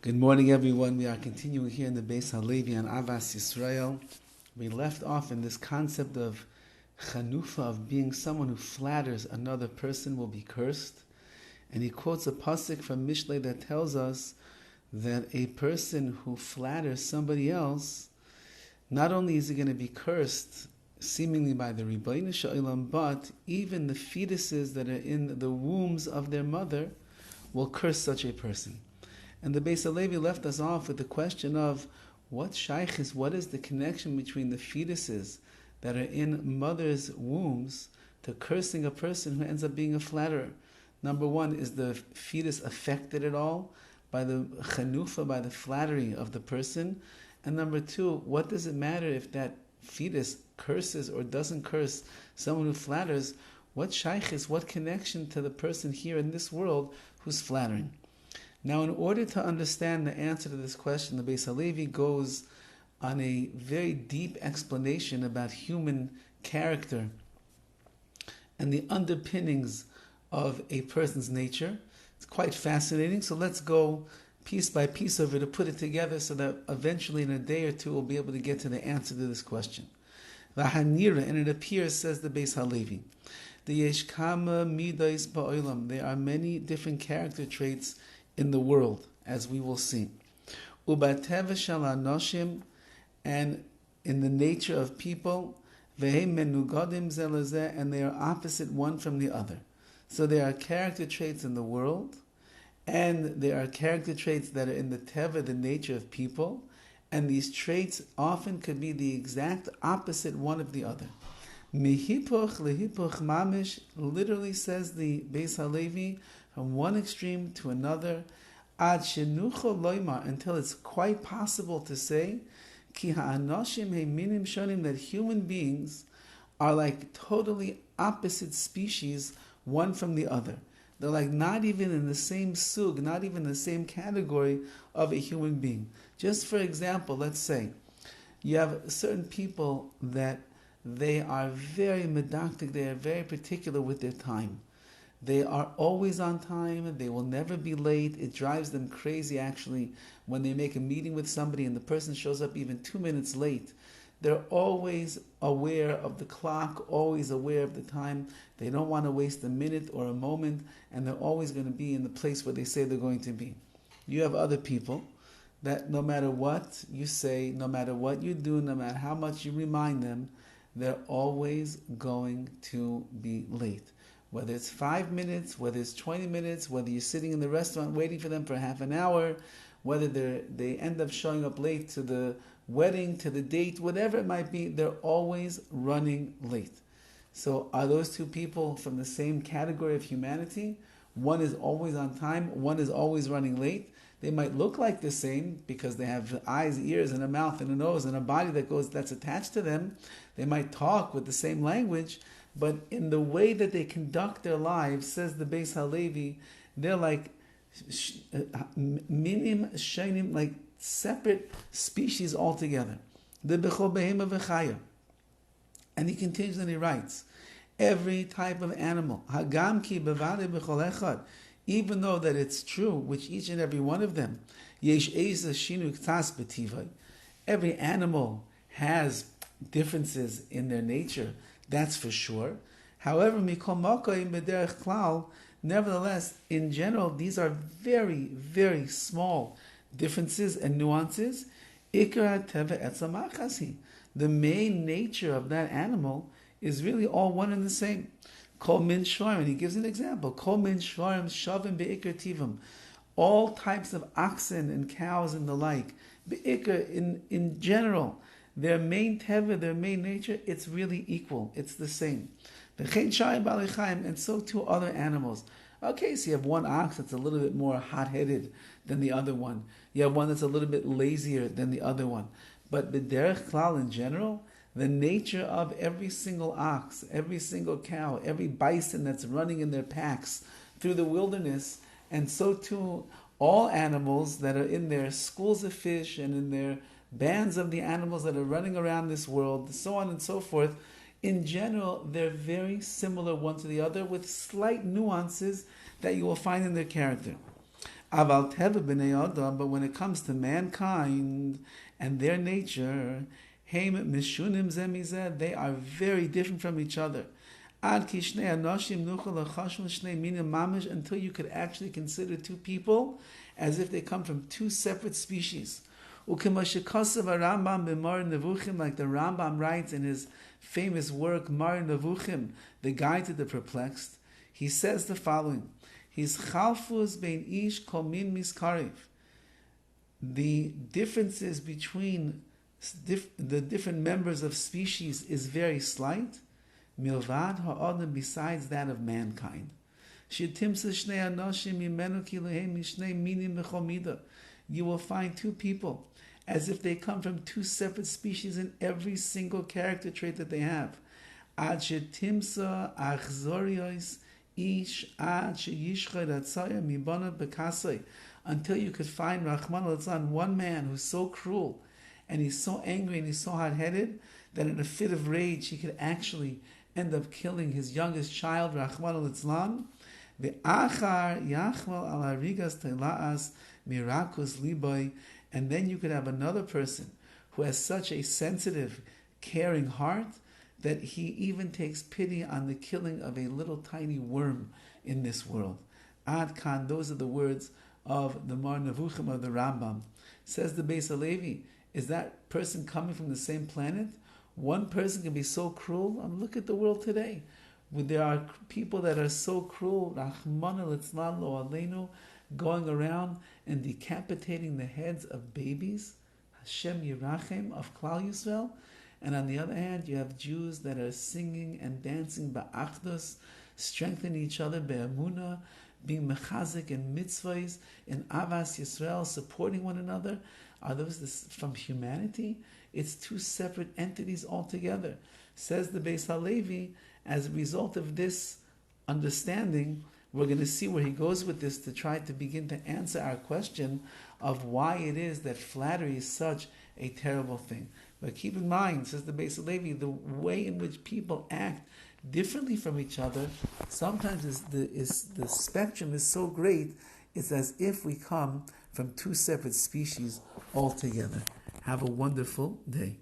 Good morning, everyone. We are continuing here in the Beis Halevi on Avas Yisrael. We left off in this concept of chanufa, of being someone who flatters another person will be cursed. And he quotes a pasuk from Mishlei that tells us that a person who flatters somebody else, not only is he going to be cursed seemingly by the Ribbono Shel Olam, but even the fetuses that are in the wombs of their mother will curse such a person. And the Beis Halevi left us off with the question of what is the connection between the fetuses that are in mothers' wombs to cursing a person who ends up being a flatterer. Number one, is the fetus affected at all by the chanufa, by the flattery of the person? And number two, what does it matter if that fetus curses or doesn't curse someone who flatters? What connection to the person here in this world who's flattering? Now, in order to understand the answer to this question, the Beis Halevi goes on a very deep explanation about human character and the underpinnings of a person's nature. It's quite fascinating, so let's go piece by piece over to put it together so that eventually in a day or two we'll be able to get to the answer to this question. V'hanira, and it appears, says the Beis Halevi, the yesh kama midos ba'olam, there are many different character traits in the world, as we will see. Ubateva shel anoshim, and in the nature of people, vehem menugadim ze lezeh, and they are opposite one from the other. So there are character traits in the world, and there are character traits that are in the teva, the nature of people, and these traits often could be the exact opposite one of the other. Mihipuch lehipuch mamish, literally says the Beis Halevi, from one extreme to another, ad shenucho loymar, until it's quite possible to say, ki ha'anoshim heiminim shonim, that human beings are like totally opposite species, one from the other. They're like not even in the same sug, not even the same category of a human being. Just for example, let's say you have certain people that they are very medactic, they are very particular with their time. They are always on time. They will never be late. It drives them crazy, actually, when they make a meeting with somebody and the person shows up even 2 minutes late. They're always aware of the clock, always aware of the time. They don't want to waste a minute or a moment, and they're always going to be in the place where they say they're going to be. You have other people that no matter what you say, no matter what you do, no matter how much you remind them, they're always going to be late. Whether it's 5 minutes, whether it's 20 minutes, whether you're sitting in the restaurant waiting for them for half an hour, whether they end up showing up late to the wedding, to the date, whatever it might be, they're always running late. So are those two people from the same category of humanity? One is always on time, one is always running late. They might look like the same because they have eyes, ears, and a mouth, and a nose, and a body that's attached to them. They might talk with the same language, but in the way that they conduct their lives, says the Beis Halevi, they're like minim shainim, like separate species altogether. The bechol behema v'chaya. And he continues and he writes, every type of animal, hagam ki bevade bechol echad, even though that it's true, which each and every one of them, yesh eza shinu ktas b'tivai, every animal has differences in their nature, that's for sure. However, mikol makom b'derech klal, nevertheless, in general, these are very, very small differences and nuances. Ikar teva etzam achasi. The main nature of that animal is really all one and the same. Kol min shvarim, and he gives an example. Kol min shvarim shavim beikar tivim. All types of oxen and cows and the like, beikar, in general, their main teva, their main nature, it's really equal. It's the same. And so too other animals. Okay, so you have one ox that's a little bit more hot-headed than the other one. You have one that's a little bit lazier than the other one. But b'derech klal in general, the nature of every single ox, every single cow, every bison that's running in their packs through the wilderness, and so too all animals that are in their schools of fish and in their bands of the animals that are running around this world, so on and so forth, in general, they're very similar one to the other with slight nuances that you will find in their character. Aval teva b'nei adam, but when it comes to mankind and their nature, heim mishunim zeh mizeh, they are very different from each other. Ad ki shnei anoshim nuchal lachashul shnei minim mamish, until you could actually consider two people as if they come from two separate species. Ukemashikasav Rambam b'Mar Nevuchim, like the Rambam writes in his famous work Mar Nevuchim, the Guide to the Perplexed, he says the following: His chalfus bein ish kol min miskarev. The differences between the different members of species is very slight. Milvad ha'adam, besides that of mankind. Shetimsa shnei anoshim mimenu ki lehem mishnei minim b'chol midah. You will find two people as if they come from two separate species in every single character trait that they have. Ad shetimsa achzorios ish ad sheyishchad atzaya mibana bekasei, until you could find Rahman al-Litzlan, one man who's so cruel and he's so angry and he's so hot-headed that in a fit of rage he could actually end up killing his youngest child, Rahman al-Litzlan. Ve'achar yachmal al harigas teila'as mirakus liboy, and then you could have another person who has such a sensitive, caring heart that he even takes pity on the killing of a little tiny worm in this world. Ad kan, those are the words of the Mar Nevuchim of the Rambam. Says the Beis Halevi, is that person coming from the same planet? One person can be so cruel. Look at the world today. There are people that are so cruel, Rahman al-Litzlan lo aleinu, going around and decapitating the heads of babies, Hashem Yirachem, of Klal Yisrael. And on the other hand, you have Jews that are singing and dancing ba'achdus, strengthening each other be'emunah, being mechazik in mitzvahs, in avas Yisrael, supporting one another. Are those from humanity? It's two separate entities altogether. Says the Beis Halevi, as a result of this understanding, we're going to see where he goes with this to try to begin to answer our question of why it is that flattery is such a terrible thing. But keep in mind, says the Beis Halevi, the way in which people act differently from each other, sometimes the spectrum is so great, it's as if we come from two separate species altogether. Have a wonderful day.